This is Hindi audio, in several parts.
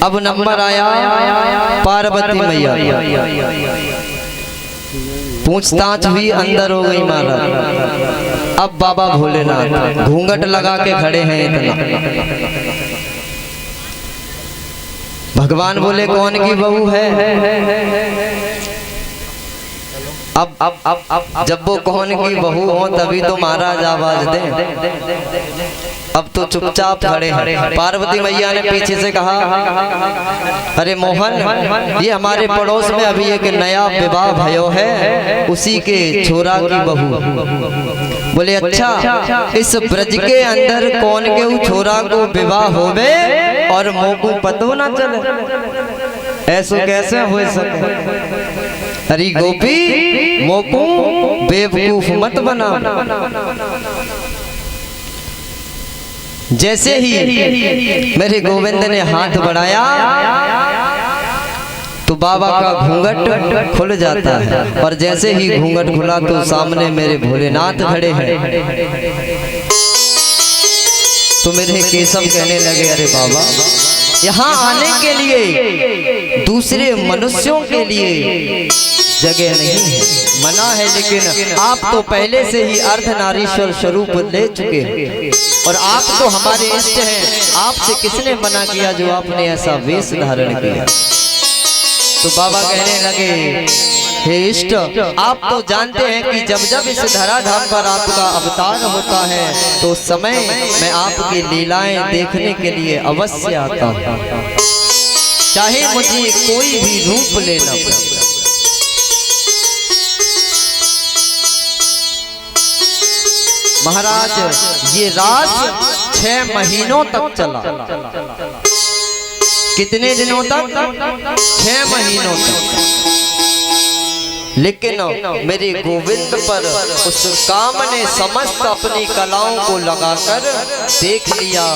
अब नंबर आया पार्वती मैया, पूछताछ हुई, अंदर हो गई महाराज। अब बाबा भोलेनाथ घूंघट लगा के खड़े हैं इतना। भगवान बोले कौन की बहू है? अब जब वो कौन की बहू हो तभी तो महाराज आवाज दे। अब तो चुपचाप खड़े हैं। पार्वती मैया ने पीछे से कहा, अरे मोहन, ये हमारे पड़ोस में अभी एक नया विवाह भयो है, उसी के छोरा की बहू। बोले अच्छा, इस ब्रज के अंदर कौन के वो छोरा को विवाह होवे और मोको पतो ना चले? ऐसो कैसे हो सके? अरे गोपी, मोको बेवकूफ मत बना। जैसे ही मेरे गोविंद ने हाथ बढ़ाया तो बाबा का घूंघट खुल जाता है, और जैसे ही घूंघट खुला तो सामने मेरे भोलेनाथ खड़े हैं। तो मेरे केशव कहने लगे, अरे बाबा, यहाँ आने के लिए दूसरे मनुष्यों के लिए जगह नहीं है, मना है, लेकिन आप तो पहले से ही अर्धनारीश्वर स्वरूप ले चुके हैं और आप तो हमारे इष्ट हैं। आपसे किसने मना किया जो आपने ऐसा वेश धारण किया? तो बाबा कहने लगे, हे इष्ट, आप तो जानते हैं कि जब जब इस धराधाम पर आपका अवतार होता है तो उस समय मैं आपकी लीलाएं देखने के लिए अवश्य आता हूँ, चाहे मुझे कोई भी रूप लेना पड़े। महाराज, ये रास 6 महीनों तक चला। कितने दिनों तक? 6 महीनों तक। लेकिन मेरे गोविंद पर उस काम ने समस्त अपनी कलाओं को लगाकर देख लिया,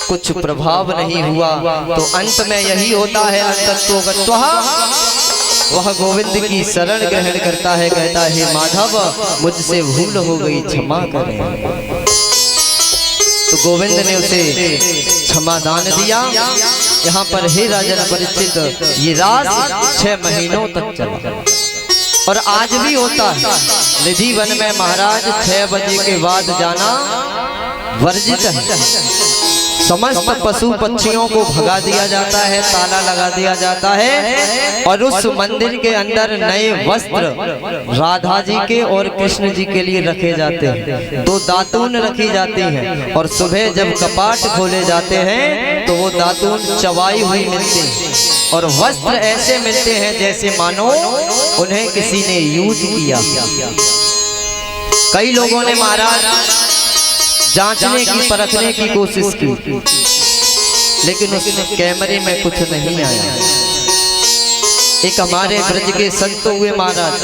कुछ प्रभाव नहीं हुआ। तो अंत में यही होता है, अंतत्वगत्वः, वह गोविंद की शरण ग्रहण करता है, कहता है, माधव, मुझसे भूल हो गई, क्षमा करें। तो गोविंद ने उसे क्षमा दान दिया। यहाँ पर हे राजन परीक्षित, ये रास 6 महीनों तक चला और आज भी होता है। निधि वन में महाराज 6 बजे के बाद जाना वर्जित है। समस्त पशु पक्षियों को भगा दिया जाता है, ताला लगा दिया जाता है, और उस मंदिर के अंदर नए वस्त्र राधा जी के और कृष्ण जी के लिए रखे जाते हैं। 2 दातून रखी जाती हैं, और सुबह जब कपाट खोले जाते हैं तो वो दातून चबाई हुई मिलती हैं, और वस्त्र ऐसे मिलते हैं जैसे मानो उन्हें किसी ने यूज किया। कई लोगों ने महाराज जांचने की, परखने की कोशिश की, लेकिन उस कैमरे में कुछ नहीं आया। एक हमारे ब्रज के संत हुए महाराज,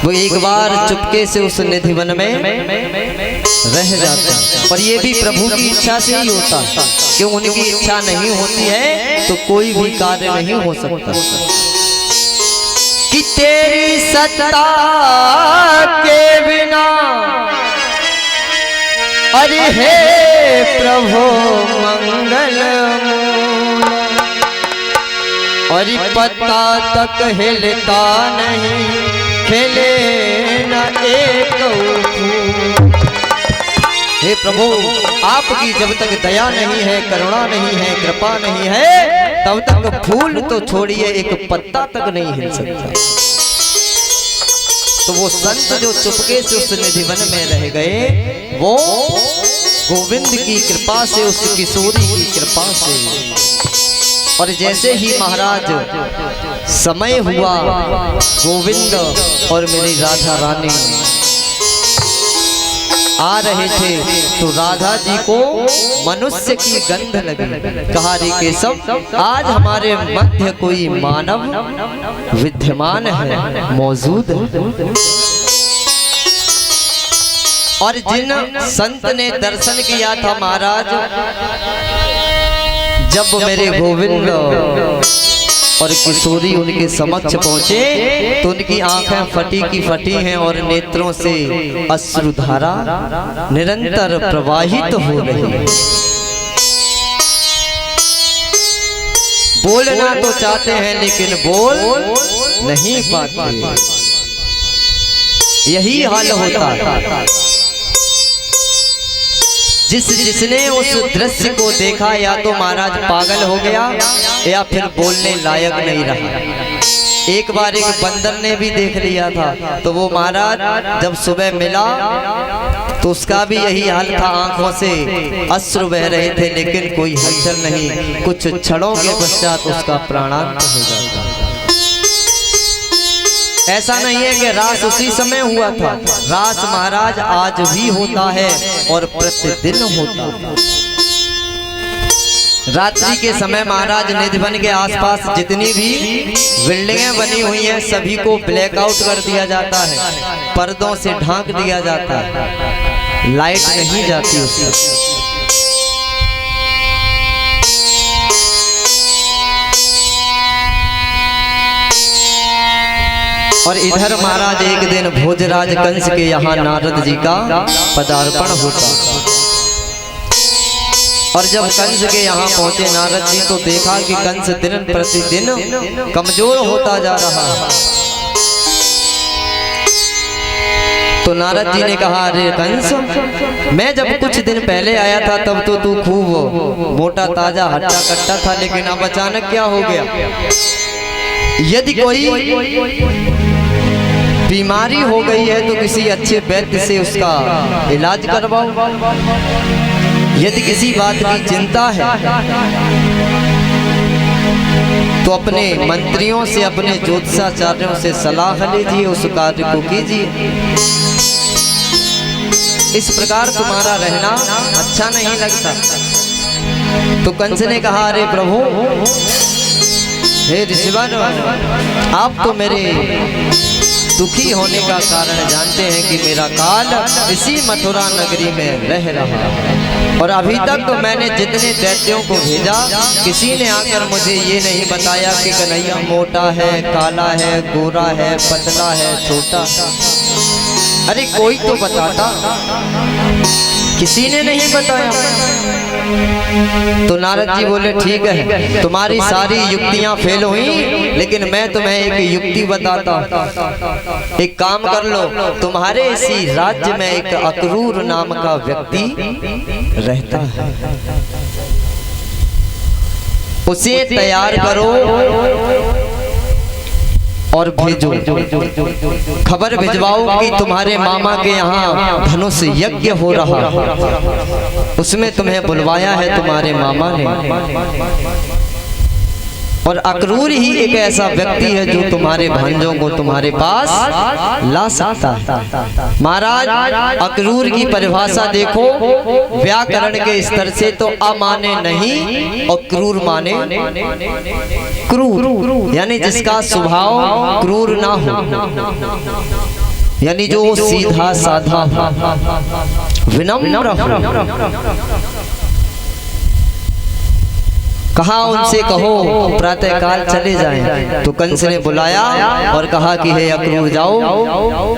वो एक बार चुपके से उस निधि वन में रह जाते हैं, और ये भी प्रभु की इच्छा से ही होता है, क्यों? उनकी इच्छा नहीं होती है तो कोई भी कार्य नहीं हो सकता। कि तेरी सत्ता के बिना, अरे हे प्रभु मंगल, और पत्ता तक हिलता नहीं, खेले न एक फूल। हे प्रभु, आपकी जब तक दया नहीं है, करुणा नहीं है, कृपा नहीं है, तब तक फूल तो छोड़िए, एक पत्ता तक नहीं हिल सकता। तो वो संत जो चुपके से उस निधि वन में रह गए, वो गोविंद की कृपा से, उस किशोरी की कृपा से। और जैसे ही महाराज समय हुआ, गोविंद और मेरी राधा रानी आ रहे थे, तो राधा जी को मनुष्य की गंध लगी। कहा, रे केशव, आज हमारे मध्य कोई मानव विद्यमान है, मौजूद है। और जिन संत ने दर्शन किया था महाराज, जब मेरे गोविंद और किशोरी उनके समक्ष पहुंचे तो उनकी आंखें फटी की फटी हैं और नेत्रों से अश्रुधारा निरंतर प्रवाहित हो रही है। बोलना तो चाहते हैं लेकिन बोल नहीं पाते। यही हाल होता है। जिसने उस दृश्य को देखा या तो महाराज पागल हो गया या फिर बोलने लायक नहीं रहा। एक बार एक बंदर ने भी देख लिया था, तो वो महाराज जब सुबह मिला तो उसका भी यही हाल था, आंखों से अश्रु बह रहे थे लेकिन कोई हलचल नहीं। कुछ क्षणों के पश्चात उसका प्राणांत हो जाता। ऐसा नहीं है कि रास उसी समय हुआ था, रास महाराज आज भी होता है और प्रतिदिन होता है। रात्रि के समय महाराज निधिवन के आसपास जितनी भी बिल्डिंगें बनी हुई हैं सभी को ब्लैकआउट कर दिया जाता है, पर्दों से ढांक दिया जाता है, लाइट नहीं जाती उसमें। और इधर महाराज एक दिन भोजराज कंस के यहाँ नारद जी का पदार्पण होता। और जब कंस के यहाँ पहुंचे नारद जी तो देखा कि कंस दिन प्रतिदिन कमजोर होता जा रहा है। तो नारद जी ने कहा, अरे कंस, मैं जब कुछ दिन पहले आया था तब तो तू खूब मोटा ताजा हट्टा कट्टा था, लेकिन अब अचानक क्या हो गया? यदि कोई बीमारी हो गई है तो किसी अच्छे वैद्य से उसका इलाज करवाओ। यदि किसी बात की चिंता है तो अपने मंत्रियों से, अपने ज्योतिषाचार्यों से सलाह लीजिए, उस कार्य को कीजिए। इस प्रकार तुम्हारा रहना अच्छा नहीं लगता। तो कंस ने कहा, अरे प्रभु, हे ऋषिवन, आप तो मेरे दुखी होने का कारण जानते हैं कि मेरा काल इसी मथुरा नगरी में रह रहा है और अभी तक तो मैंने जितने दैत्यों को भेजा किसी ने आकर मुझे ये नहीं बताया कि कन्हैया मोटा है, काला है, गोरा है, पतला है, छोटा। अरे कोई तो बताता, किसी ने नहीं बताया। तो नारद जी बोले, ठीक है, तुम्हारी सारी युक्तियां फेल हुई, लेकिन मैं तुम्हें एक युक्ति बताता हूं। एक काम कर लो, तुम्हारे इसी राज्य में एक अक्रूर नाम का व्यक्ति रहता है, उसे तैयार करो और भेजो, खबर भिजवाओ कि तुम्हारे मामा के यहाँ धनुष यज्ञ हो रहा है, उसमें तुम्हें बुलवाया है तुम्हारे मामा ने। और अक्रूर ही एक ऐसा व्यक्ति है जो तुम्हारे भांजों को तुम्हारे पास ला सकता है। महाराज, अक्रूर की परिभाषा देखो, व्याकरण के स्तर से तो अमाने नहीं और क्रूर माने क्रूर, यानी जिसका स्वभाव क्रूर ना हो, यानी जो सीधा साधा विनम्र हो। कहा उनसे कहो प्रातः काल चले जाएं। तो कंस ने बुलाया और कहा कि हे अक्रूर, जाओ,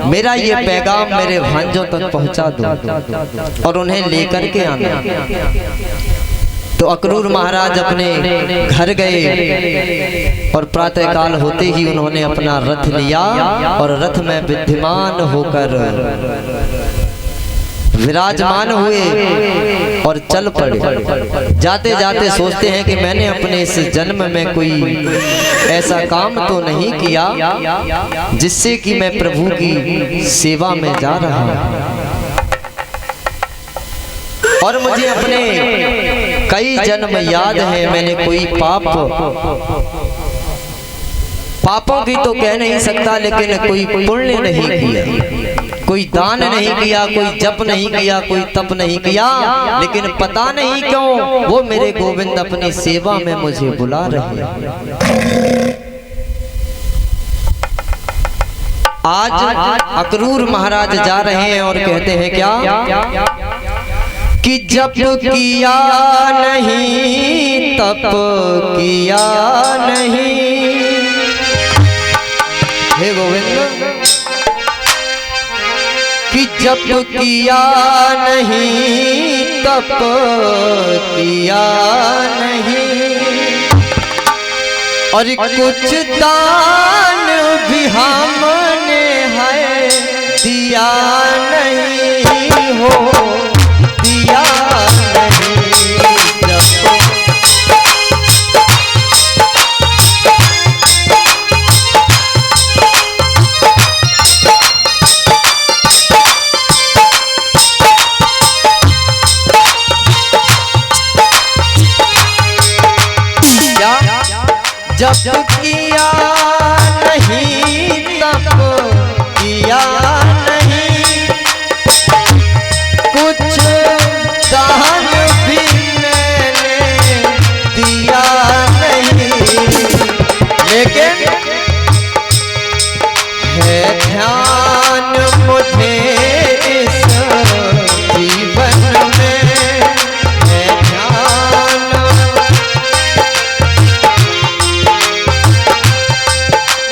मेरा ये पैगाम मेरे भांजों तक पहुंचा दो और उन्हें लेकर के आना। तो अक्रूर महाराज अपने घर गए और प्रातः काल होते ही उन्होंने अपना रथ लिया और रथ में विद्यमान होकर विराजमान हुए और चल पड़े। जाते जाते सोचते हैं कि मैंने अपने इस जन्म में कोई ऐसा काम तो नहीं किया जिससे कि मैं प्रभु की सेवा में जा रहा हूं और मुझे अपने कई जन्म याद हैं। मैंने कोई पापों की तो कह नहीं सकता, लेकिन कोई पुण्य नहीं किया, कोई दान नहीं किया, कोई जप नहीं किया, कोई तप नहीं किया, लेकिन पता नहीं क्यों वो मेरे गोविंद अपनी सेवा में मुझे बुला रहे हैं। आज अक्रूर महाराज जा रहे हैं और कहते हैं क्या कि जप किया नहीं, तप किया नहीं, हे गोविंद, कि जप किया नहीं, तप किया नहीं, और कुछ दान भी हमने है दिया नहीं हो, दिया नहीं। जब किया नहीं तब किया नहीं, कुछ दान भी मैंने दिया नहीं। लेकिन है ध्यान मुझे इस जीवन में, है ध्यान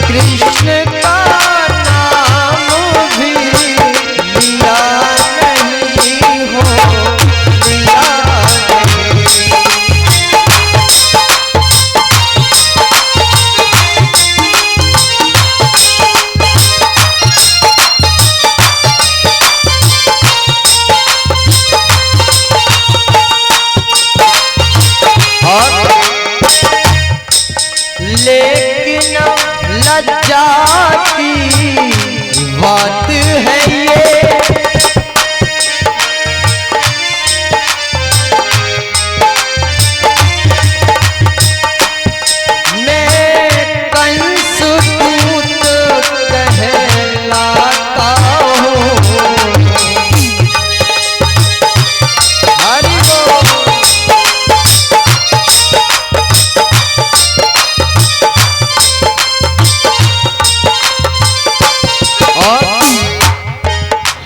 कृष्ण का नाम भी लिया नहीं हो, लिया नहीं। लेकिन लज्जा की बात है ये, मैं कंस दूत कहलाता हूँ। हरि बोल।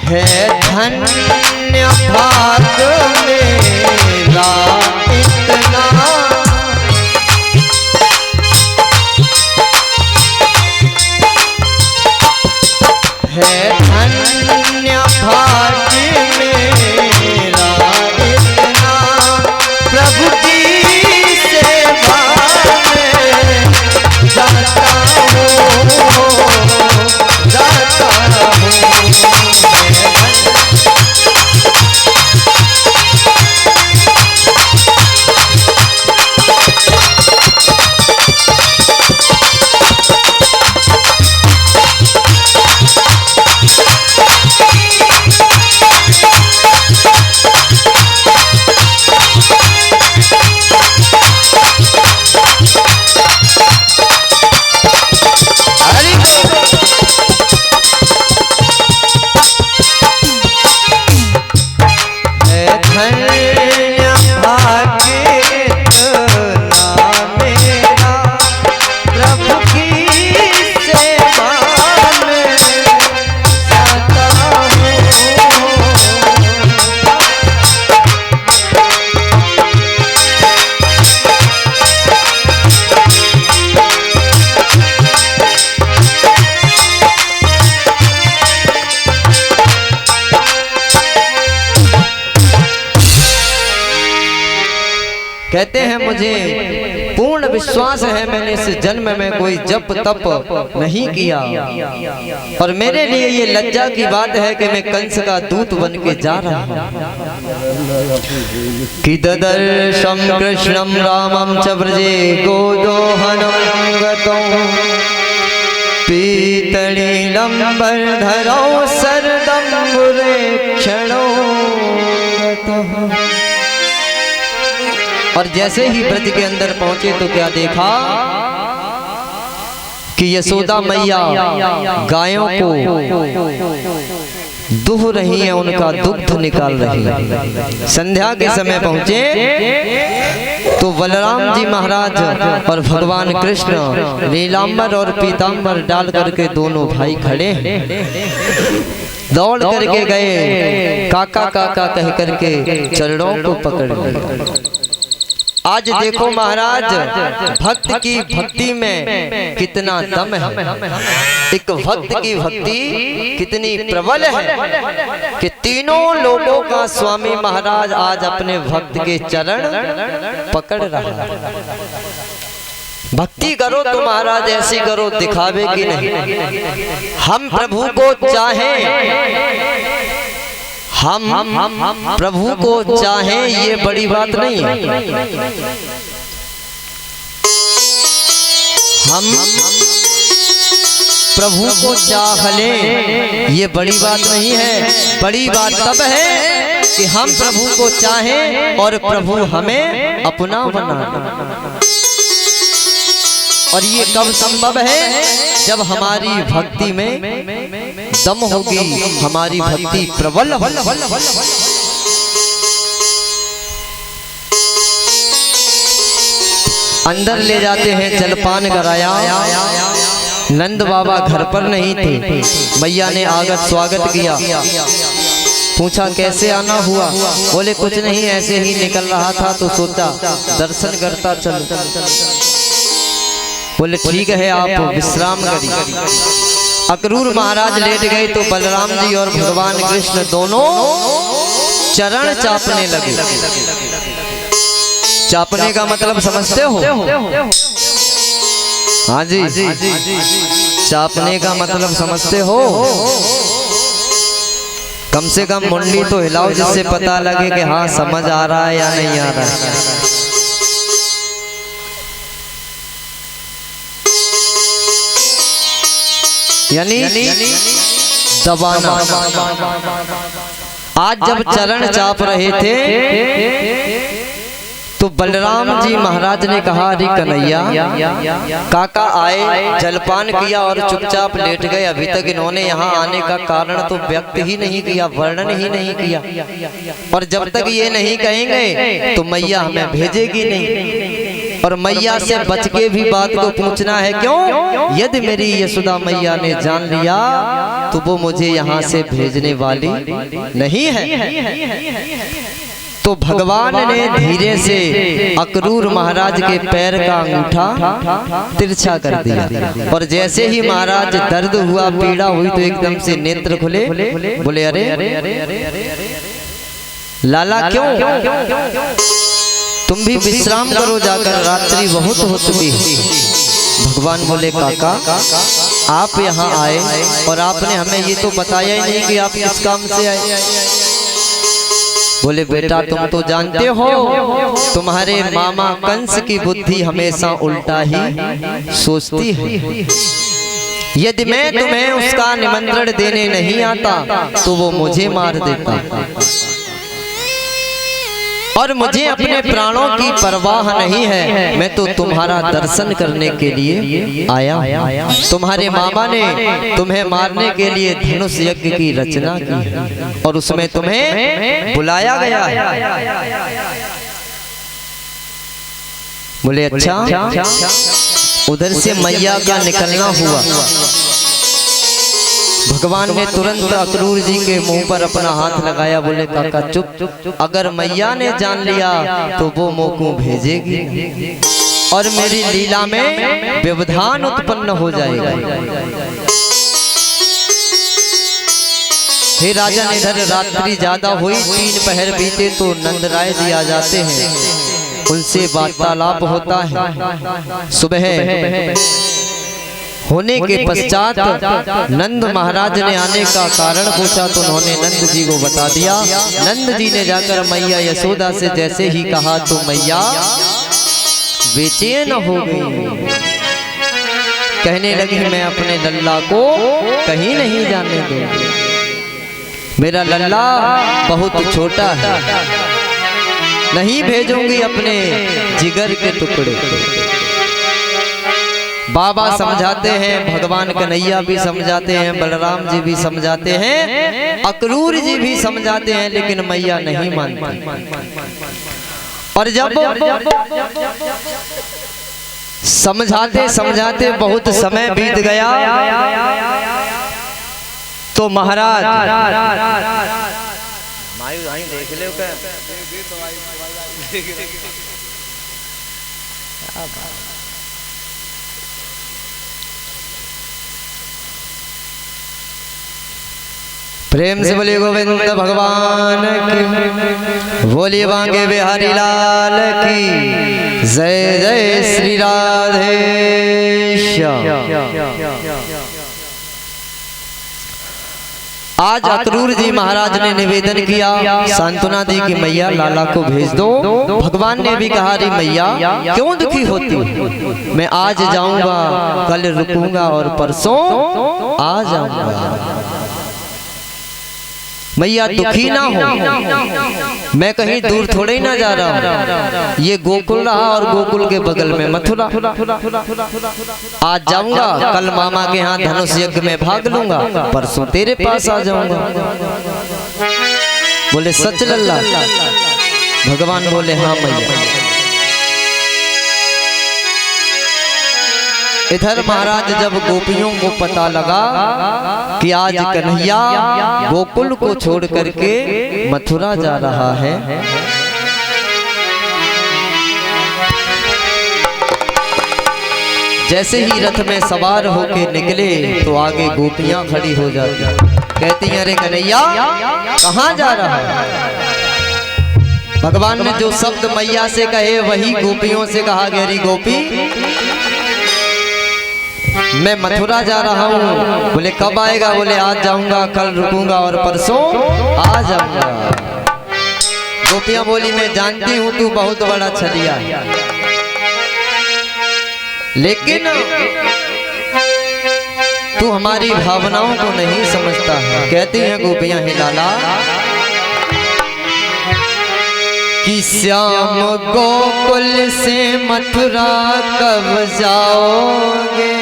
है धन्य भाग मेरा इतना, है धन्य भाग मेरा इतना, प्रभु की सेवा में जाता हूँ, जाता हूँ। कहते हैं मुझे पूर्ण विश्वास है मैंने इस जन्म में कोई जप तप नहीं किया, और मेरे लिए ये लज्जा की बात है कि मैं कंस का दूत बन के जा रहा हूँ। कि ददर्शं कृष्णं रामं च व्रजे गोदोहनं गतौ, पीतलीलं बर्धरौ सरदम्बुरे क्षणौ गतः। और जैसे ही ब्रज के अंदर पहुंचे तो क्या देखा कि यशोदा मैया गायों को दुह रही है, उनका दुग्ध निकाल रही है। संध्या के समय पहुंचे तो बलराम जी महाराज और भगवान कृष्ण नीलांबर और पीतांबर डाल करके दोनों भाई खड़े हैं। दौड़ करके गए, काका काका कह करके चरणों को पकड़ लिए। आज देखो महाराज भक्त की भक्ति में कितना दम है, एक भक्त की भक्ति कितनी प्रबल है कि तीनों लोगों का स्वामी महाराज आज अपने भक्त के चरण पकड़ रहा है। भक्ति करो तो महाराज ऐसी करो दिखावे की नहीं। हम प्रभु को चाहें, हम प्रभु को चाहें ये बड़ी बात नहीं है। हम प्रभु को चाह लें ये बड़ी बात नहीं है। बड़ी बात तब है कि हम प्रभु को चाहें और प्रभु हमें अपना बना। और ये कब संभव है? जब हमारी भक्ति में दम होगी, हमारी भक्ति प्रबल होगी। अंदर ले जाते हैं, जलपान कराया। नंद बाबा घर पर नहीं थे। मैया ने आगत स्वागत किया, पूछा कैसे आना हुआ? बोले कुछ नहीं, ऐसे ही निकल रहा था तो सोचा दर्शन करता चलो। बोले ठीक है, आप विश्राम करिए। अक्रूर महाराज लेट गए तो बलराम जी और भगवान कृष्ण दोनों चरण चापने लगे। चापने का मतलब समझते हो? हाँ जी, चापने का मतलब समझते हो? कम से कम मुंडी तो हिलाओ जिससे पता लगे कि हाँ समझ आ रहा है या नहीं आ रहा है। यानी दबाना। आज जब चरण चाप रहे थे तो बलराम जी महाराज ने कहा, अरे कन्हैया, काका आए, जलपान किया और चुपचाप लेट गए। अभी तक इन्होंने यहाँ आने का कारण तो व्यक्त ही नहीं किया, वर्णन ही नहीं किया। और जब तक ये नहीं कहेंगे तो मैया हमें भेजेगी नहीं। और मैया से बच के भी बात को पूछना है। क्यों? यदि मेरी यशोदा मैया ने जान लिया तो वो मुझे यहाँ से भेजने वाली नहीं है। तो भगवान ने धीरे से अक्रूर महाराज के पैर का अंगूठा तिरछा कर दिया। और जैसे ही महाराज दर्द हुआ, पीड़ा हुई तो एकदम से नेत्र खुले। बोले अरे लाला क्यों? तुम भी विश्राम करो जाकर, रात्रि बहुत हो चुकी है। भगवान बोले काका, आप यहाँ आए और आपने हमें ये तो बताया ही नहीं कि आप किस काम से आए। बोले बेटा, तुम तो जानते हो तुम्हारे मामा कंस की बुद्धि हमेशा उल्टा ही सोचती है। यदि मैं तुम्हें उसका निमंत्रण देने नहीं आता तो वो मुझे मार देता। और मुझे अपने प्राणों की परवाह नहीं है, मैं तो तुम्हारा दर्शन करने के लिए आया। तुम्हारे मामा ने तुम्हें मारने के लिए धनुष यज्ञ की रचना की है और उसमें तुम्हें बुलाया गया है। बोले अच्छा। उधर से मैया का निकलना हुआ। भगवान ने तुरंत अक्रूर जी के मुंह पर अपना हाथ लगाया। बोले काका चुप, अगर मैया ने जान लिया तो वो मुंह को भेजेगी और मेरी लीला में व्यवधान उत्पन्न हो जाएगा। हे राजन, इधर रात्रि ज्यादा हुई, 3 पहर बीते तो नंदराय जी आ जाते हैं, उनसे वार्तालाप होता है। सुबह होने के पश्चात नंद महाराज ने आने का कारण पूछा तो उन्होंने नंद जी को बता दिया। नंद जी ने जाकर मैया यशोदा से जैसे ही कहा तो मैया बेचैन हो गई। कहने लगी, मैं अपने लल्ला को कहीं नहीं जाने दूंगी। मेरा लल्ला बहुत छोटा है, नहीं भेजूंगी अपने जिगर के टुकड़े। बाबा समझाते हैं, भगवान कन्हैया भी समझाते हैं, बलराम जी भी समझाते हैं, अक्रूर जी भी समझाते हैं, लेकिन मैया नहीं मानती। और जब समझाते समझाते बहुत समय बीत गया तो महाराज देख ले प्रेम से बोलिए गोविंद भगवान की, बोलिए बांके बिहारी लाल की। जय जय श्री राधे श्याम। आज अक्रूर जी महाराज ने निवेदन किया, सांत्वना दी कि मैया लाला को भेज दो। भगवान ने भी कहा रे मैया क्यों दुखी होती, मैं आज जाऊंगा, कल रुकूंगा और परसों आ जाऊंगा। मैया दुखी ना हो, मैं कहीं दूर थोड़े ही ना जा रहा हूँ, ये गोकुल रहा और गोकुल के बगल में मथुरा। आज जाऊंगा, कल मामा के यहाँ धनुष यज्ञ में भाग लूंगा, परसों तेरे पास आ जाऊंगा। बोले सच लल्ला? भगवान बोले हाँ मैया। इधर महाराज जब गोपियों को पता लगा कि आज कन्हैया गोकुल को छोड़ करके मथुरा जा रहा है, जैसे ही रथ में सवार होके निकले तो आगे गोपियां खड़ी हो जाती, कहती हैं अरे कन्हैया कहाँ जा रहा है? भगवान ने जो शब्द मैया से कहे वही गोपियों से कहा, गहरी गोपी मैं मथुरा जा रहा हूँ। बोले कब आएगा? बोले आज जाऊंगा, कल रुकूंगा और परसों आ जाऊंगा। गोपियां बोली मैं जानती हूँ तू बहुत बड़ा छलिया है, लेकिन तू हमारी भावनाओं को नहीं समझता है। कहती हैं गोपियां हे लाला कि श्याम गोकुल से मथुरा कब जाओगे,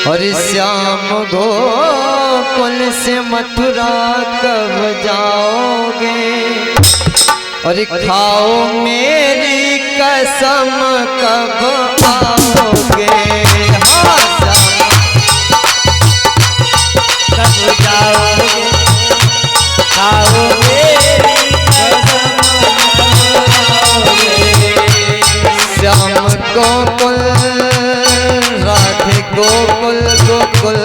और श्याम गोकुल से मथुरा कब जाओगे, और खाओ मेरी कसम कब आओगे। हाँ कब जाओगे, खाओ मेरी कसम श्याम गोकुल राधे गोकुल गोकुल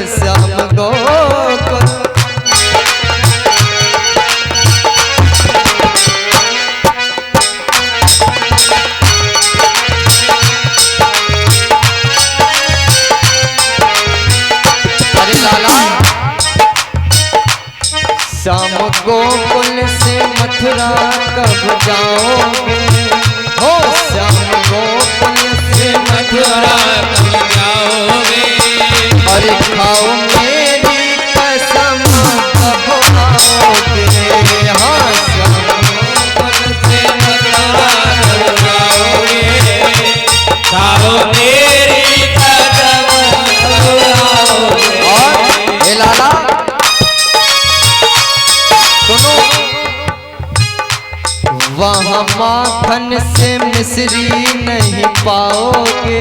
श्याम गोकुल। अरे लाला श्याम गोकुल से मथुरा कब जाओगे, हो श्याम गोकुल से मथुरा कब जाओगे, और खाओ मेरी कसम कब आओगे। हाँ श्याम गोकुल से मथुरा कब जाओगे, खाओ मेरी कसम कब आओगे। और हे लाला वहाँ माखन से मिश्री नहीं पाओगे,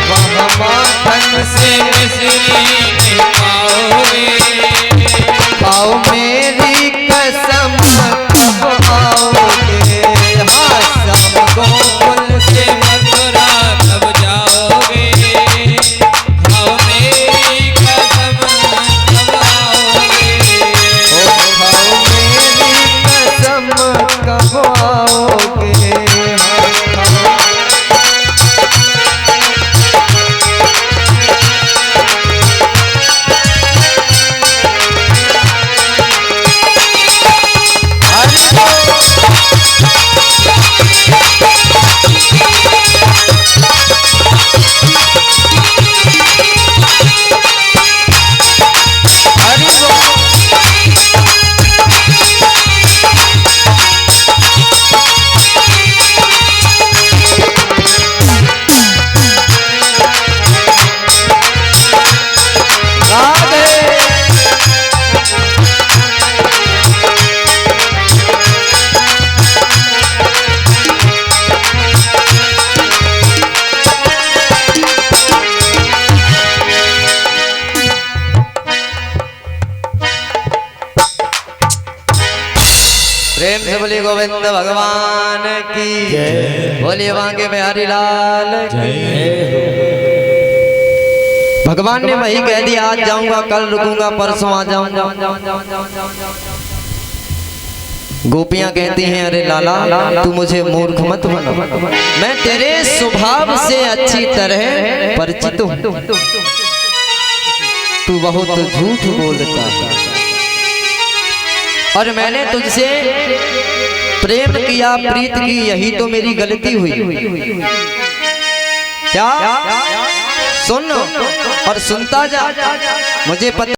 वहाँ माखन से मिश्री नहीं पाओगे, खाओ मेरी कसम कब आओगे। हाँ श्याम गोकुल से मथुरा कब जाओगे, खाओ मेरी कसम कब आओगे, खाओ मेरी कसम कब आओगे। प्रेम से बोलिए गोविंद भगवान की जय, बोलिए बांके बिहारी लाल भगवान ने वही कह दिया, आज जाऊंगा, कल रुकूंगा, परसों आ जाऊंगा। गोपियां कहती हैं अरे लाला तू मुझे मूर्ख मत बना, मैं तेरे स्वभाव से अच्छी तरह परिचित हूँ, तू बहुत झूठ बोलता है और मैंने तुझसे प्रेम किया, प्रीत की, यही तो मेरी गलती हुई। क्या सुन और सुनता जा, मुझे पता